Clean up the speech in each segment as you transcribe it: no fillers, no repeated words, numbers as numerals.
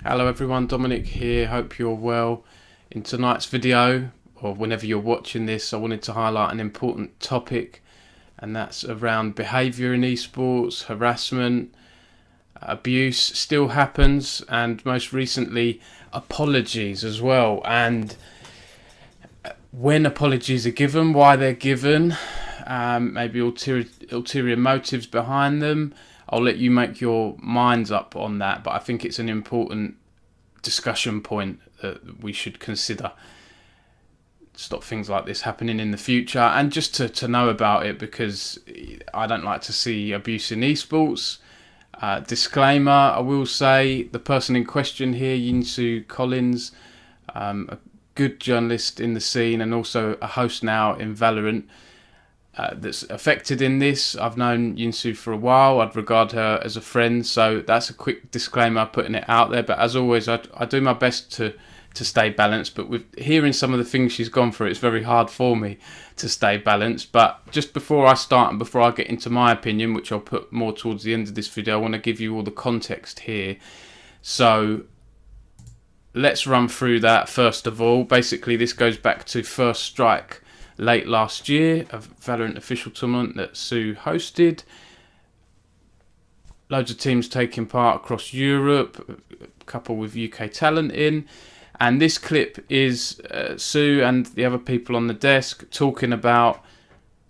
Hello everyone, Dominic here, hope you're well. In tonight's video, or whenever you're watching this, I wanted to highlight an important topic, and that's around behaviour in esports, harassment, abuse still happens, and most recently apologies as well. And when apologies are given, why they're given, maybe ulterior motives behind them. I'll let you make your minds up on that, but I think it's an important discussion point that we should consider. Stop things like this happening in the future, and just to know about it, because I don't like to see abuse in esports. Disclaimer, I will say the person in question here, Yinsu Collins, a good journalist in the scene and also a host now in Valorant, that's affected in this. I've known Yinsu for a while. I'd regard her as a friend, so that's a quick disclaimer, putting it out there. But as always, I do my best to stay balanced. But with hearing some of the things she's gone through, it's very hard for me to stay balanced. But just before I start and before I get into my opinion, which I'll put more towards the end of this video, I want to give you all the context here. So let's run through that first of all. Basically, this goes back to First Strike late last year, a Valorant official tournament that Sue hosted. Loads of teams taking part across Europe, a couple with UK talent in. And this clip is Sue and the other people on the desk talking about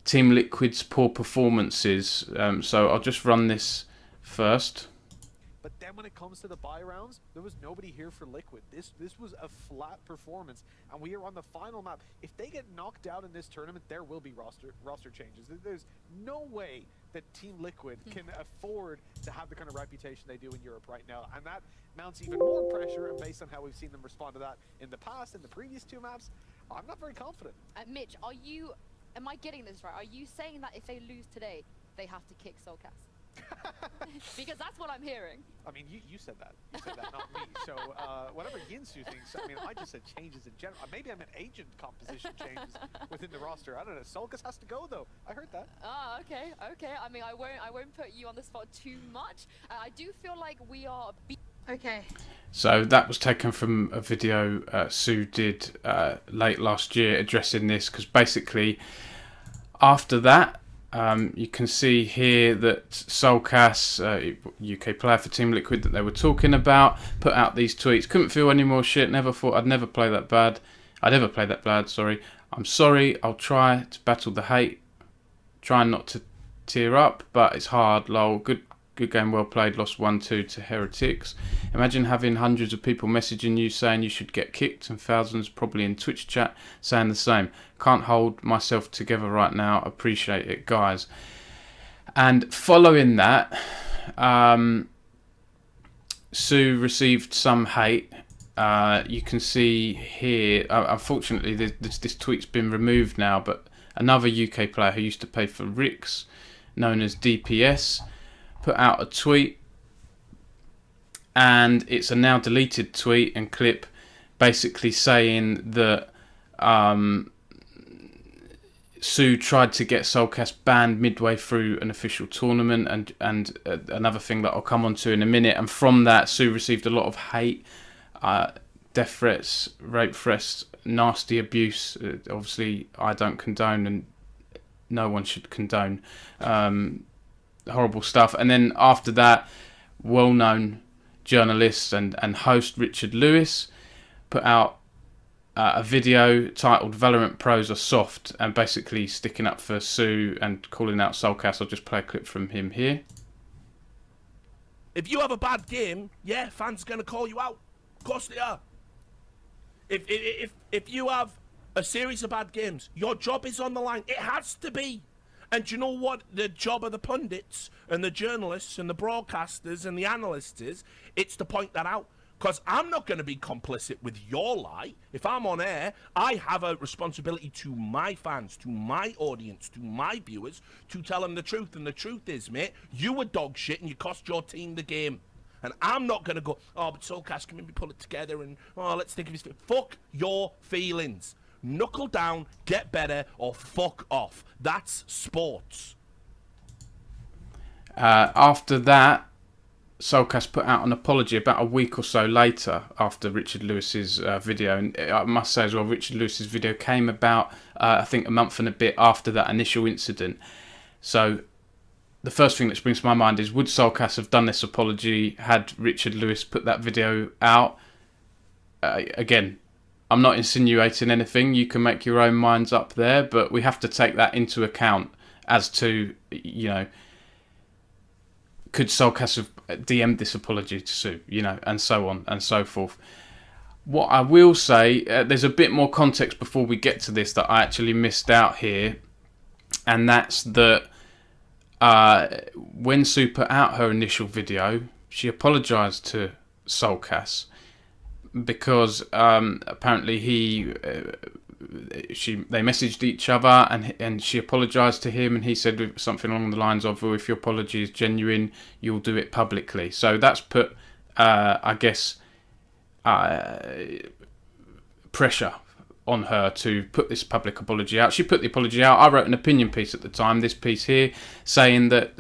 Team Liquid's poor performances. So I'll just run this first. But then when it comes to the buy rounds, there was nobody here for Liquid. This was a flat performance, and we are on the final map. If they get knocked out in this tournament, there will be roster changes. There's no way that Team Liquid can afford to have the kind of reputation they do in Europe right now, and that mounts even more pressure. And based on how we've seen them respond to that in the past, in the previous two maps, I'm not very confident. Mitch, am I getting this right? Are you saying that if they lose today, they have to kick Soulcas? Because that's what I'm hearing. I mean, you said that. You said that, not me. So whatever Yinsu thinks, I mean, I just said changes in general. Maybe I meant agent composition changes within the roster. I don't know. Soulcas has to go, though. I heard that. Ah, okay. I mean, I won't put you on the spot too much. I do feel like we are. Okay. So that was taken from a video Sue did late last year addressing this, because basically after that, you can see here that Soulcas, UK player for Team Liquid that they were talking about, put out these tweets. Couldn't feel any more shit. Never thought I'd never play that bad. I'd ever play that bad, sorry. I'm sorry. I'll try to battle the hate. Trying not to tear up, but it's hard. Lol. Good game, well played. Lost 1-2 to Heretics. Imagine having hundreds of people messaging you saying you should get kicked, and thousands probably in Twitch chat saying the same. Can't hold myself together right now. Appreciate it, guys. And following that, Sue received some hate. You can see here, unfortunately, this tweet's been removed now, but another UK player who used to play for Rix, known as DPS, put out a tweet, and it's a now deleted tweet and clip, basically saying that Sue tried to get Soulcas banned midway through an official tournament, and another thing that I'll come on to in a minute. And from that, Sue received a lot of hate, death threats, rape threats, nasty abuse. Obviously, I don't condone, and no one should condone horrible stuff. And then after that, well-known journalist and host Richard Lewis put out a video titled "Valorant Pros Are Soft," and basically sticking up for Sue and calling out Soulcas. I'll just play a clip from him here. If you have a bad game, yeah, fans are going to call you out. Of course they are. If you have a series of bad games, your job is on the line. It has to be. And do you know what the job of the pundits and the journalists and the broadcasters and the analysts is? It's to point that out. Because I'm not going to be complicit with your lie. If I'm on air, I have a responsibility to my fans, to my audience, to my viewers, to tell them the truth. And the truth is, mate, you were dog shit and you cost your team the game. And I'm not going to go, oh, but Soulcas can maybe pull it together and, oh, let's think of his... Fuck your feelings. Knuckle down, get better, or fuck off. That's sports. After that, Soulcas put out an apology about a week or so later after Richard Lewis's video, and I must say as well, Richard Lewis's video came about I think a month and a bit after that initial incident. So the first thing that springs to my mind is, would Soulcas have done this apology had Richard Lewis put that video out? Again, I'm not insinuating anything. You can make your own minds up there, but we have to take that into account as to, you know, could Soulcas have DM'd this apology to Sue, you know, and so on and so forth. What I will say, there's a bit more context before we get to this that I actually missed out here, and that's that when Sue put out her initial video, she apologised to Soulcas because apparently they messaged each other, and she apologised to him, and he said something along the lines of, well, if your apology is genuine, you'll do it publicly. So that's put, I guess, pressure on her to put this public apology out. She put the apology out. I wrote an opinion piece at the time, this piece here, saying that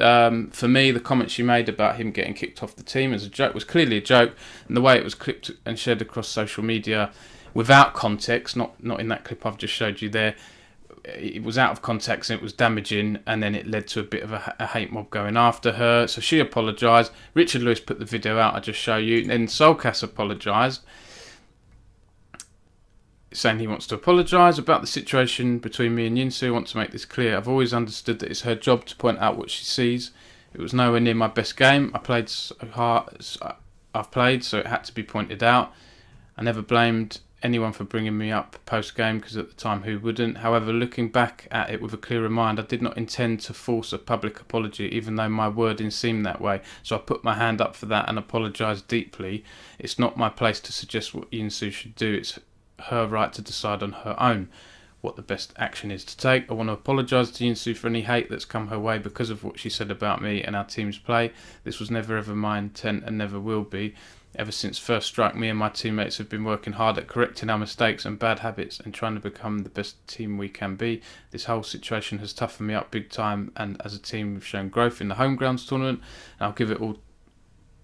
for me, the comment she made about him getting kicked off the team as a joke was clearly a joke, and the way it was clipped and shared across social media without context, not in that clip I've just showed you there, it was out of context and it was damaging, and then it led to a bit of a hate mob going after her. So she apologised. Richard Lewis put the video out I just show you, and then Soulcas apologised, saying he wants to apologise about the situation between me and Yinsu. I want to make this clear. I've always understood that it's her job to point out what she sees. It was nowhere near my best game. I played so hard as I've played, so it had to be pointed out. I never blamed anyone for bringing me up post-game, because at the time, who wouldn't? However, looking back at it with a clearer mind, I did not intend to force a public apology, even though my wording seemed that way. So I put my hand up for that and apologised deeply. It's not my place to suggest what Yinsu should do. It's her right to decide on her own what the best action is to take. I want to apologise to Yinsu for any hate that's come her way because of what she said about me and our team's play. This was never ever my intent and never will be. Ever since First Strike, me and my teammates have been working hard at correcting our mistakes and bad habits and trying to become the best team we can be. This whole situation has toughened me up big time, and as a team we've shown growth in the home grounds tournament, and I'll give it all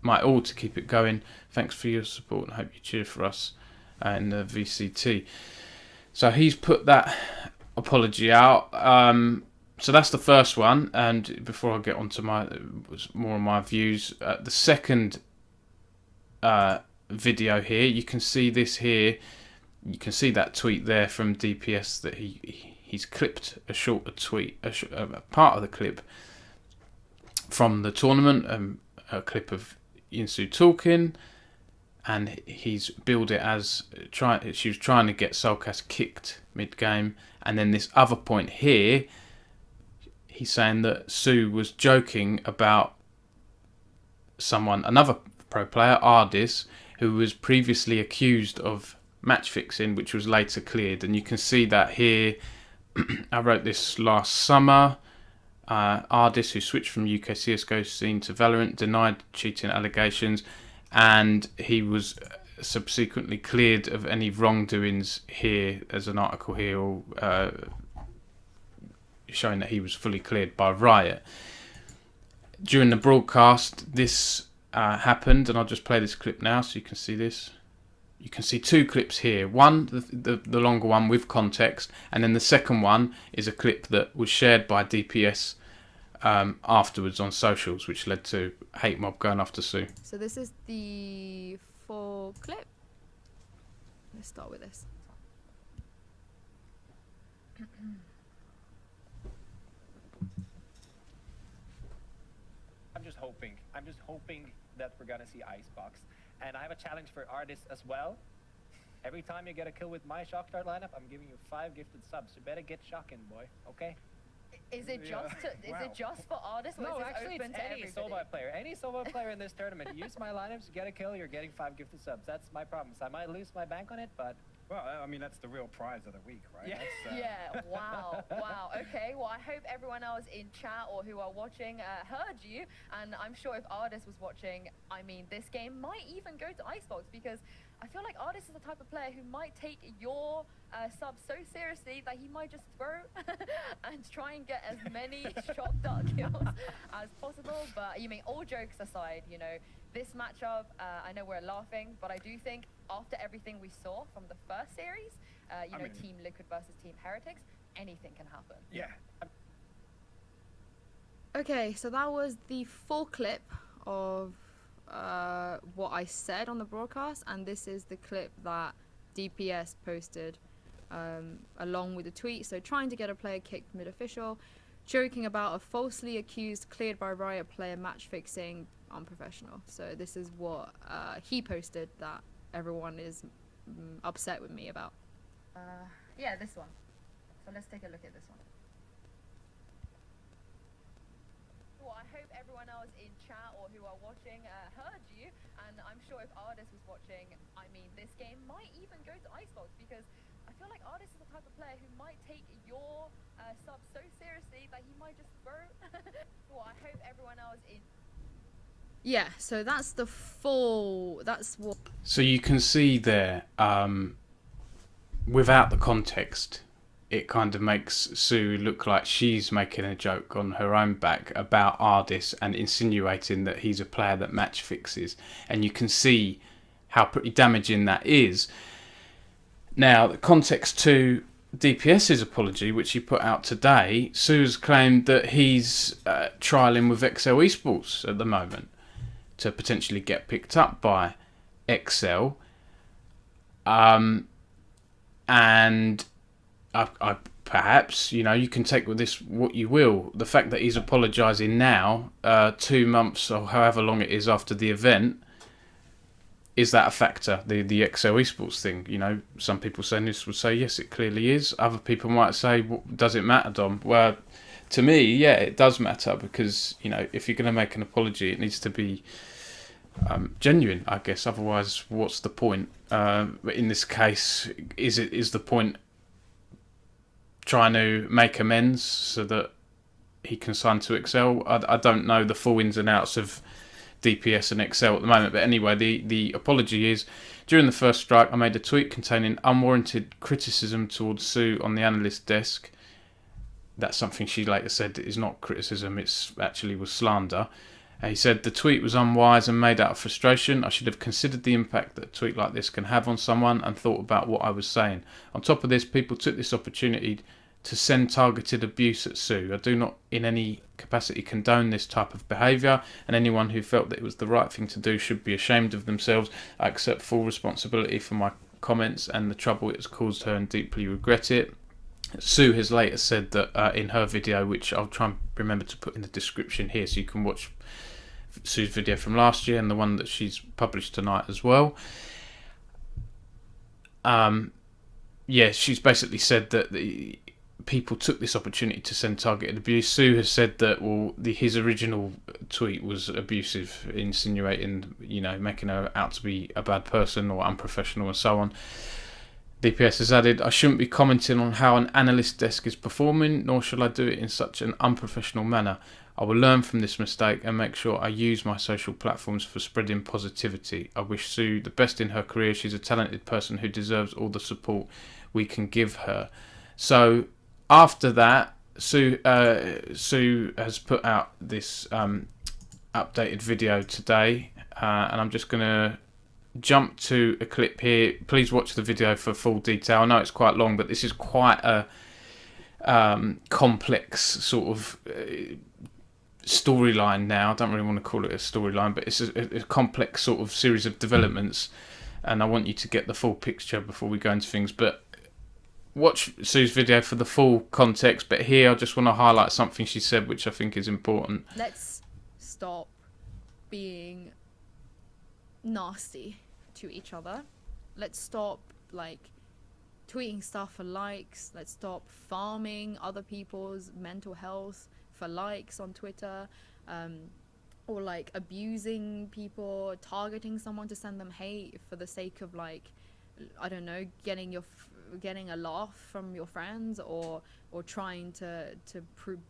my all to keep it going. Thanks for your support, and I hope you cheer for us in the VCT. So he's put that apology out. So that's the first one, and before I get on to more of my views, the second video here, you can see this here, you can see that tweet there from DPS that he's clipped a tweet, a part of the clip from the tournament, a clip of Yinsu talking, and he's billed it as she was trying to get Soulcas kicked mid-game, and then this other point here, he's saying that Sue was joking about another pro player, Ardis, who was previously accused of match fixing, which was later cleared. And you can see that here. I wrote this last summer. Ardis, who switched from UK CSGO scene to Valorant, denied cheating allegations, and he was subsequently cleared of any wrongdoings here. There's an article here showing that he was fully cleared by Riot. During the broadcast, this happened, and I'll just play this clip now so you can see this. You can see two clips here. One, the longer one with context, and then the second one is a clip that was shared by DPS afterwards on socials, which led to hate mob going after Sue. So this is the full clip. Let's start with this. I'm just hoping that we're gonna see Icebox. And I have a challenge for artists as well. Every time you get a kill with my shock start lineup, I'm giving you 5 gifted subs. You better get shocking, boy. Okay? Is it just is it just for artists, or No, is this actually, open it's to any everybody? solo player. Any solo player in this tournament. Use my lineups, get a kill, you're getting 5 gifted subs. That's my promise. I might lose my bank on it, but... Well, I mean, that's the real prize of the week, right? Yeah. Yeah, wow, wow. Okay, well, I hope everyone else in chat or who are watching heard you, and I'm sure if Ardis was watching, I mean, this game might even go to Icebox, because I feel like Ardis is the type of player who might take your subs so seriously that he might just throw and try and get as many shock dart kills as possible. But you mean, all jokes aside, you know, this matchup, I know we're laughing, but I do think after everything we saw from the first series, you know, Team Liquid versus Team Heretics, anything can happen. Yeah. Okay, so that was the full clip of what I said on the broadcast, and this is the clip that DPS posted along with the tweet. So trying to get a player kicked mid-official, joking about a falsely accused cleared by Riot player match fixing, unprofessional. So this is what he posted that everyone is upset with me about. Yeah, this one. So let's take a look at this one. Well, I hope everyone else in chat or who are watching heard you, and I'm sure if Ardis was watching, I mean, this game might even go to Icebox, because I feel like Ardis is the type of player who might take your sub so seriously that he might just throw. Well, I hope everyone else in. Yeah, so that's the full. That's what. So you can see there, without the context, it kind of makes Sue look like she's making a joke on her own back about Ardis and insinuating that he's a player that match fixes. And you can see how pretty damaging that is. Now, the context to DPS's apology, which he put out today, Sue's claimed that he's trialling with XL Esports at the moment to potentially get picked up by XL. And I perhaps, you know, you can take with this what you will. The fact that he's apologising now, 2 months or however long it is after the event, is that a factor? The XL Esports thing, you know, some people saying this would say yes, it clearly is. Other people might say, well, does it matter, Dom? Well, to me, yeah, it does matter, because, you know, if you're going to make an apology, it needs to be genuine, I guess. Otherwise, what's the point? But in this case, is the point trying to make amends so that he can sign to XL? I don't know the full ins and outs of DPS and XL at the moment, but anyway, the apology is: during the first strike, I made a tweet containing unwarranted criticism towards Sue on the analyst desk. That's something she later said is not criticism, it's actually was slander. He said the tweet was unwise and made out of frustration. I should have considered the impact that a tweet like this can have on someone and thought about what I was saying. On top of this, people took this opportunity to send targeted abuse at Sue. I do not in any capacity condone this type of behaviour, and anyone who felt that it was the right thing to do should be ashamed of themselves. I accept full responsibility for my comments and the trouble it has caused her and deeply regret it. Sue has later said that in her video, which I'll try and remember to put in the description here so you can watch Sue's video from last year and the one that she's published tonight as well. Yeah, she's basically said that the people took this opportunity to send targeted abuse. Sue has said that, well, his original tweet was abusive, insinuating, you know, making her out to be a bad person or unprofessional and so on. DPS has added, I shouldn't be commenting on how an analyst desk is performing, nor should I do it in such an unprofessional manner. I will learn from this mistake and make sure I use my social platforms for spreading positivity. I wish Sue the best in her career. She's a talented person who deserves all the support we can give her. So after that, Sue has put out this updated video today, and I'm just going to jump to a clip here. Please watch the video for full detail. I know it's quite long, but this is quite a complex sort of storyline now. I don't really want to call it a storyline, but it's a complex sort of series of developments, and I want you to get the full picture before we go into things. But watch Sue's video for the full context, but here I just want to highlight something she said which I think is important. Let's stop being nasty to each other. Let's stop like tweeting stuff for likes. Let's stop farming other people's mental health for likes on Twitter, or like abusing people, targeting someone to send them hate for the sake of, like, I don't know, getting a laugh from your friends, or trying to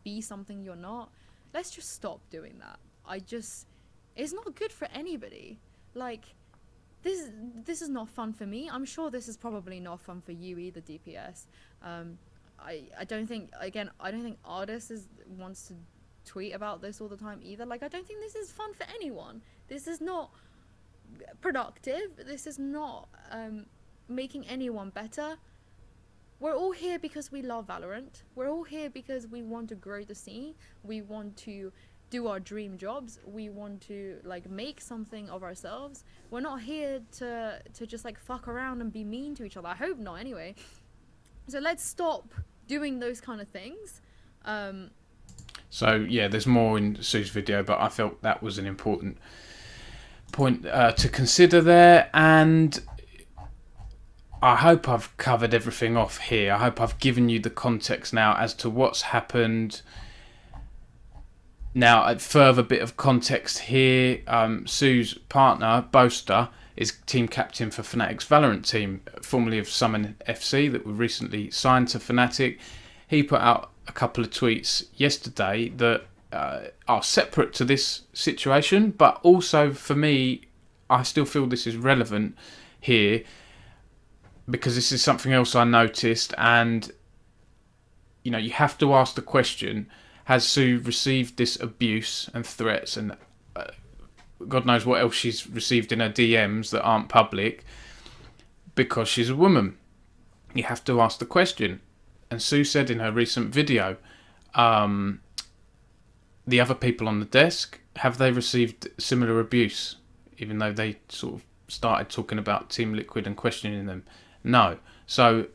be something you're not. Let's just stop doing that. It's not good for anybody. Like, this is not fun for me. I'm sure this is probably not fun for you either, DPS. I don't think Ardis wants to tweet about this all the time either. Like, I don't think this is fun for anyone. This is not productive. This is not making anyone better. We're all here because we love Valorant. We're all here because we want to grow the scene. We want to do our dream jobs. We want to like make something of ourselves. We're not here to just like fuck around and be mean to each other. I hope not anyway. So let's stop doing those kind of things. So yeah, there's more in Sue's video, but I felt that was an important point to consider there, and I hope I've covered everything off here. I hope I've given you the context now as to what's happened. Now, a further bit of context here. Sue's partner, Boaster, is team captain for Fnatic's Valorant team, formerly of Summon FC, that were recently signed to Fnatic. He put out a couple of tweets yesterday that are separate to this situation, but also for me, I still feel this is relevant here, because this is something else I noticed, and you know, you have to ask the question: has Sue received this abuse and threats, and God knows what else she's received in her DMs that aren't public, because she's a woman? You have to ask the question. And Sue said in her recent video, the other people on the desk, have they received similar abuse, even though they sort of started talking about Team Liquid and questioning them? No. So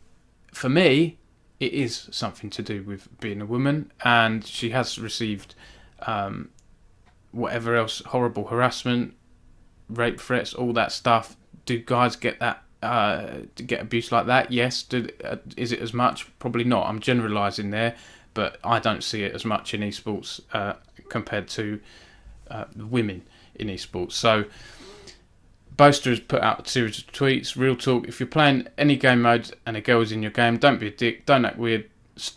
for me, it is something to do with being a woman, and she has received whatever else, horrible harassment, rape threats, all that stuff. Do guys get that? Get abuse like that? Yes. Is it as much? Probably not. I'm generalising there, but I don't see it as much in esports compared to women in esports. So Boaster has put out a series of tweets. Real talk: if you're playing any game mode and a girl is in your game, don't be a dick, don't act weird,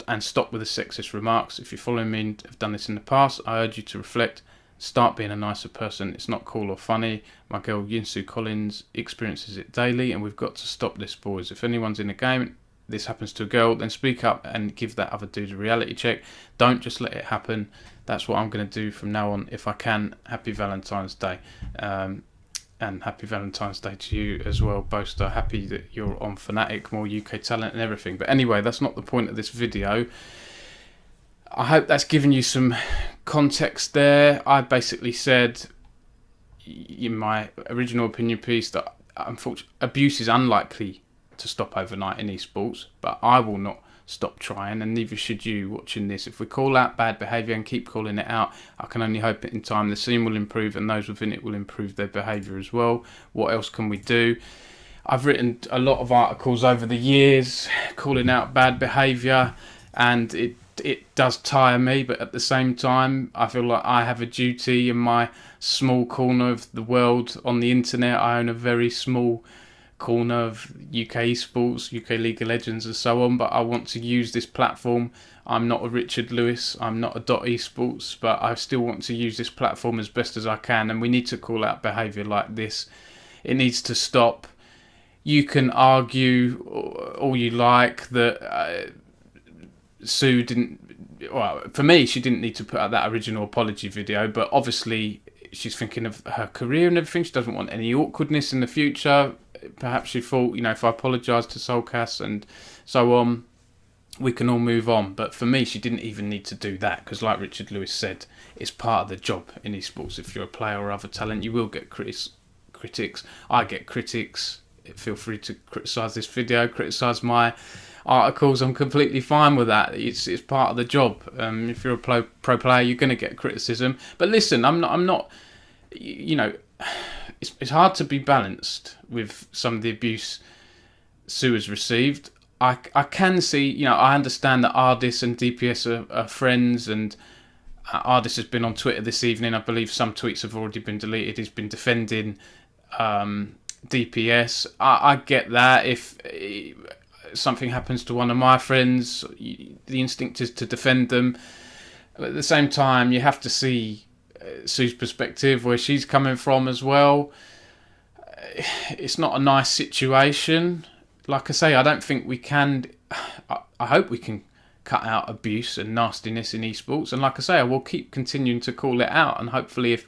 and stop with the sexist remarks. If you're following me and have done this in the past, I urge you to reflect. Start being a nicer person. It's not cool or funny. My girl Yinsu Collins experiences it daily, and we've got to stop this, boys. If anyone's in a game, this happens to a girl, then speak up and give that other dude a reality check. Don't just let it happen. That's what I'm going to do from now on if I can. Happy Valentine's Day. And happy Valentine's Day to you as well, Boaster. Happy that you're on Fnatic, more UK talent and everything. But anyway, that's not the point of this video. I hope that's given you some context there. I basically said in my original opinion piece that unfortunately abuse is unlikely to stop overnight in esports, but I will not stop trying, and neither should you watching this. If we call out bad behaviour and keep calling it out, I can only hope that in time the scene will improve and those within it will improve their behaviour as well. What else can we do? I've written a lot of articles over the years calling out bad behaviour, and it does tire me, but at the same time I feel like I have a duty in my small corner of the world on the internet. I own a very small corner of UK esports, UK League of Legends and so on, but I want to use this platform. I'm not a Richard Lewis, I'm not a .esports, but I still want to use this platform as best as I can, and we need to call out behaviour like this. It needs to stop. You can argue all you like that Sue didn't, well, for me, she didn't need to put out that original apology video, but obviously she's thinking of her career and everything. She doesn't want any awkwardness in the future. Perhaps she thought, you know, if I apologise to Soulcas and so on, we can all move on. But for me, she didn't even need to do that, because like Richard Lewis said, it's part of the job in esports. If you're a player or other talent, you will get critics. I get critics. Feel free to criticise this video, criticise my articles. I'm completely fine with that. It's part of the job. If you're a pro player, you're going to get criticism. But listen, I'm not. You know, it's hard to be balanced with some of the abuse Sue has received. I can see, you know, I understand that Ardis and DPS are friends, and Ardis has been on Twitter this evening. I believe some tweets have already been deleted. He's been defending DPS. I get that. If something happens to one of my friends, the instinct is to defend them. But at the same time, you have to see Sue's perspective, where she's coming from as well. It's not a nice situation. Like I say, I don't think we can. I hope we can cut out abuse and nastiness in esports. And like I say, I will keep continuing to call it out. And hopefully, if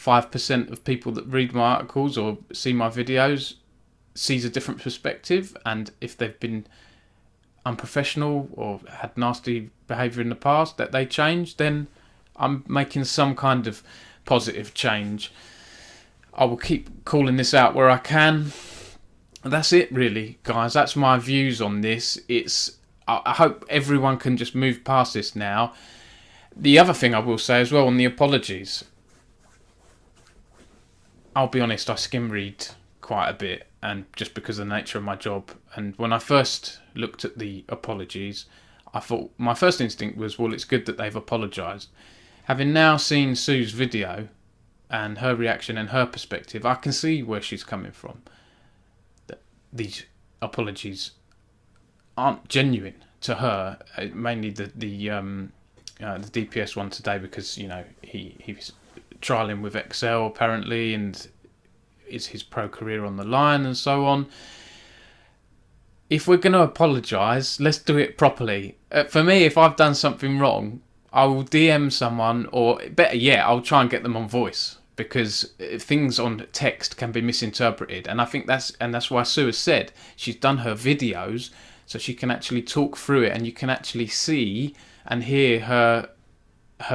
5% of people that read my articles or see my videos sees a different perspective, and if they've been unprofessional or had nasty behaviour in the past, that they change, then I'm making some kind of positive change. I will keep calling this out where I can. That's it really, guys. That's my views on this. I hope everyone can just move past this now. The other thing I will say as well on the apologies, I'll be honest, I skim read quite a bit, and just because of the nature of my job. And when I first looked at the apologies, I thought, my first instinct was, well, it's good that they've apologised. Having now seen Sue's video and her reaction and her perspective, I can see where she's coming from. These apologies aren't genuine to her, mainly the DPS one today, because he was trialing with Excel apparently, and is his pro career on the line and so on. If we're going to apologise, let's do it properly. For me, if I've done something wrong, I will DM someone, or better yet, I'll try and get them on voice, because things on text can be misinterpreted, and I think that's why Sue has said she's done her videos so she can actually talk through it, and you can actually see and hear her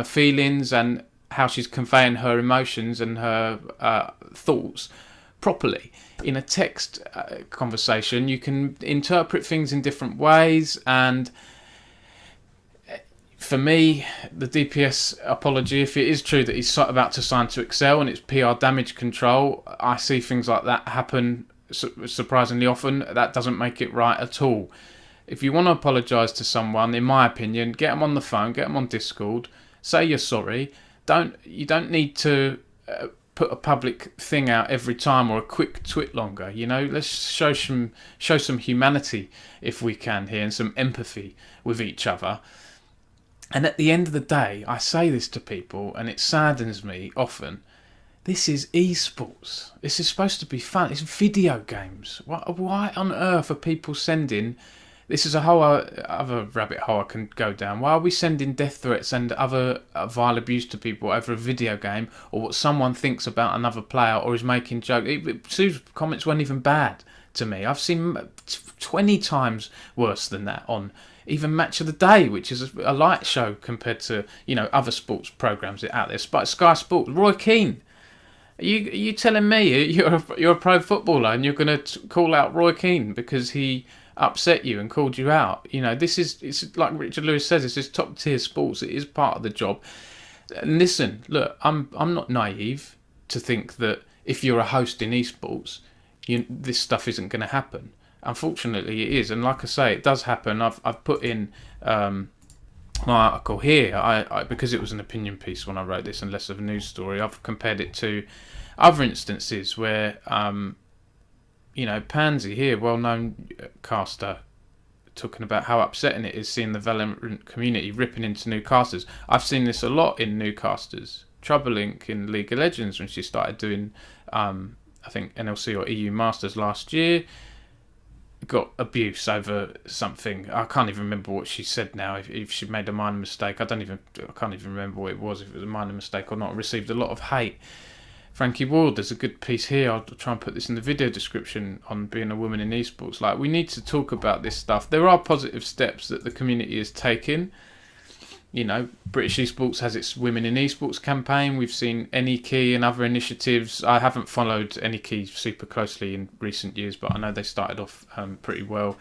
feelings and how she's conveying her emotions and her thoughts properly. In a text conversation, you can interpret things in different ways, and for me, the DPS apology, if it is true that he's about to sign to Excel and it's PR damage control, I see things like that happen surprisingly often. That doesn't make it right at all. If you want to apologise to someone, in my opinion, get them on the phone, get them on Discord, say you're sorry. You don't need to put a public thing out every time, or a quick tweet longer. Let's show some humanity if we can here, and some empathy with each other. And at the end of the day, I say this to people, and it saddens me often. This is esports. This is supposed to be fun. It's video games. Why on earth are people sending... This is a whole other rabbit hole I can go down. Why are we sending death threats and other vile abuse to people over a video game, or what someone thinks about another player, or is making jokes? Sue's comments weren't even bad to me. I've seen 20 times worse than that on even Match of the Day, which is a light show compared to other sports programmes out there. Sky Sports, Roy Keane. Are you telling me you're a pro footballer and you're going to call out Roy Keane because he upset you and called you out? It's like Richard Lewis says, this is top tier sports. It is part of the job. And listen, look, I'm not naive to think that if you're a host in esports, this stuff isn't going to happen. Unfortunately, it is, and like I say, it does happen. I've put in my article here. I because it was an opinion piece when I wrote this and less of a news story. I've compared it to other instances where Pansy here, well-known caster, talking about how upsetting it is seeing the Valorant community ripping into new casters. I've seen this a lot in new casters. Troublelink in League of Legends, when she started doing, I think, NLC or EU Masters last year, got abuse over something. I can't even remember what she said now. If she made a minor mistake, I can't even remember what it was, if it was a minor mistake or not. Received a lot of hate. Frankie Ward, there's a good piece here, I'll try and put this in the video description, on being a woman in esports. Like, we need to talk about this stuff. There are positive steps that the community is taking. British Esports has its Women in Esports campaign. We've seen AnyKey and other initiatives. I haven't followed AnyKey super closely in recent years, but I know they started off pretty well.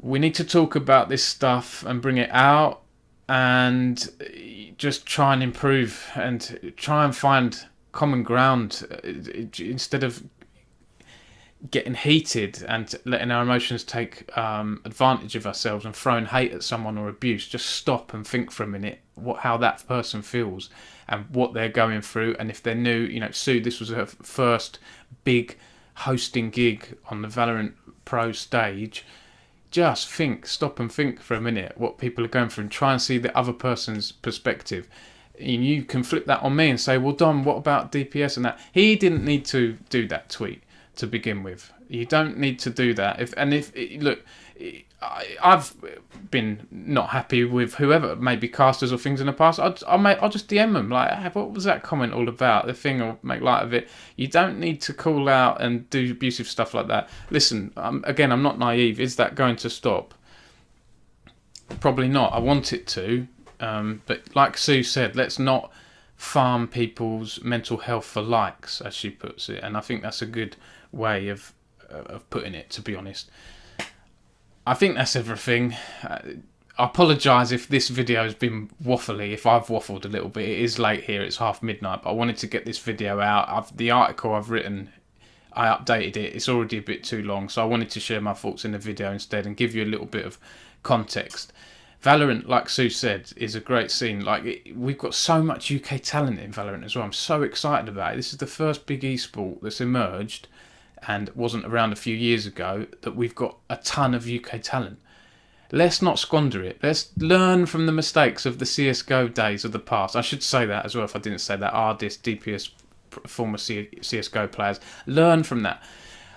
We need to talk about this stuff and bring it out, and just try and improve and try and find common ground, instead of getting heated and letting our emotions take advantage of ourselves and throwing hate at someone or abuse. Just stop and think for a minute how that person feels and what they're going through. And if they're new, Sue, this was her first big hosting gig on the Valorant Pro stage. Just stop and think for a minute what people are going through, and try and see the other person's perspective. And you can flip that on me and say, well, Dom, what about DPS and that? He didn't need to do that tweet to begin with. You don't need to do that. Look, I've been not happy with whoever, maybe casters or things in the past. I'll just DM them like, hey, what was that comment all about? The thing, or make light of it. You don't need to call out and do abusive stuff like that. Listen, again, I'm not naive. Is that going to stop? Probably not. I want it to, but like Sue said, let's not farm people's mental health for likes, as she puts it, and I think that's a good way of putting it, to be honest. I think that's everything. I apologise if this video has been waffly, if I've waffled a little bit. It is late here, it's midnight, but I wanted to get this video out. The article I've written, I updated it. It's already a bit too long, so I wanted to share my thoughts in the video instead and give you a little bit of context. Valorant, like Sue said, is a great scene. We've got so much UK talent in Valorant as well. I'm so excited about it. This is the first big esport that's emerged and wasn't around a few years ago, that we've got a ton of UK talent. Let's not squander it. Let's learn from the mistakes of the CSGO days of the past. I should say that as well if I didn't say that. Ardis, DPS, former CSGO players. Learn from that.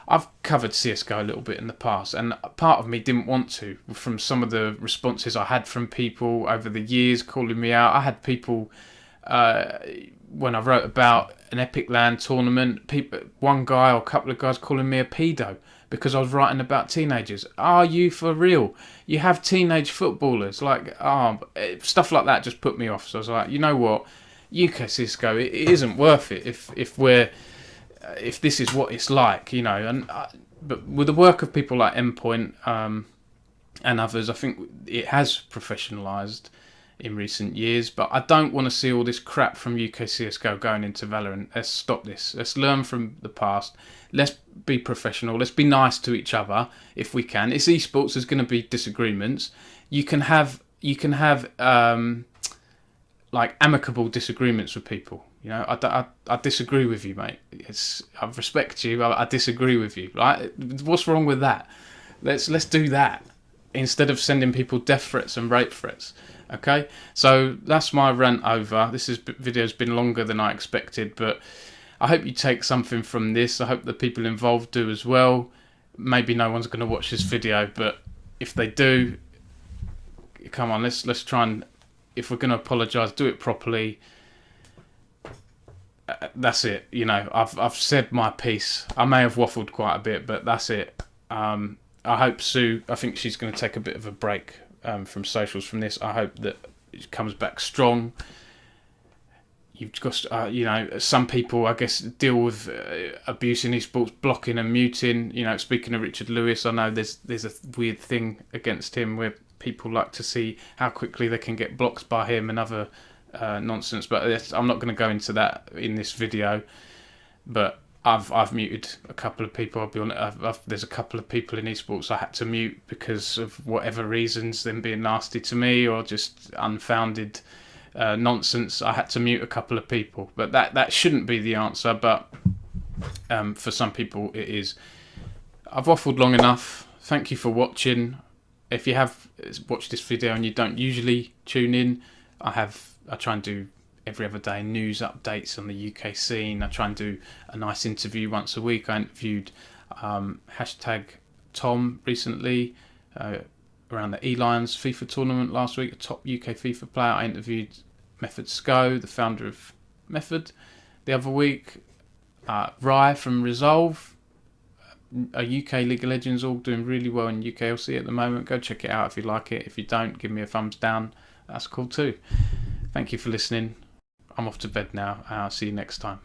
I've covered CSGO a little bit in the past, and part of me didn't want to, from some of the responses I had from people over the years calling me out. I had people, when I wrote about an Epic LAN tournament, one guy or a couple of guys calling me a pedo because I was writing about teenagers. Are you for real? You have teenage footballers, stuff like that just put me off. So I was like, you know what, UK CSGO, it isn't worth it if this is what it's like, you know. But with the work of people like Endpoint and others, I think it has professionalised in recent years. But I don't want to see all this crap from UK CSGO going into Valorant. Let's stop this. Let's learn from the past. Let's be professional. Let's be nice to each other if we can. It's esports. There's going to be disagreements. You can have like amicable disagreements with people. You know, I disagree with you, mate. I respect you. I disagree with you. Right? What's wrong with that? Let's do that instead of sending people death threats and rape threats. Okay, so that's my rant over. This video's been longer than I expected, but I hope you take something from this. I hope the people involved do as well. Maybe no one's going to watch this video, but if they do, come on, let's try and, if we're going to apologise, do it properly. That's it. You know, I've said my piece. I may have waffled quite a bit, but that's it. I hope Sue, I think she's going to take a bit of a break from socials from this. I hope that it comes back strong. You've got, you know, some people, I guess, deal with abuse in esports, blocking and muting. You know, speaking of Richard Lewis, I know there's a weird thing against him where people like to see how quickly they can get blocked by him and other nonsense. But I'm not going to go into that in this video. But I've muted a couple of people. I'll be honest. There's a couple of people in esports I had to mute because of whatever reasons, them being nasty to me or just unfounded nonsense. I had to mute a couple of people, but that shouldn't be the answer. But for some people, it is. I've waffled long enough. Thank you for watching. If you have watched this video and you don't usually tune in, I try and do every other day news updates on the UK scene. I try and do a nice interview once a week. I interviewed hashtag Tom recently around the E-Lions FIFA tournament last week, a top UK FIFA player. I interviewed Method Sco, the founder of Method, the other week. Rye from Resolve, a UK League of Legends, all doing really well in UKLC at the moment. Go check it out if you like it. If you don't, give me a thumbs down. That's cool too. Thank you for listening. I'm off to bed now. I'll see you next time.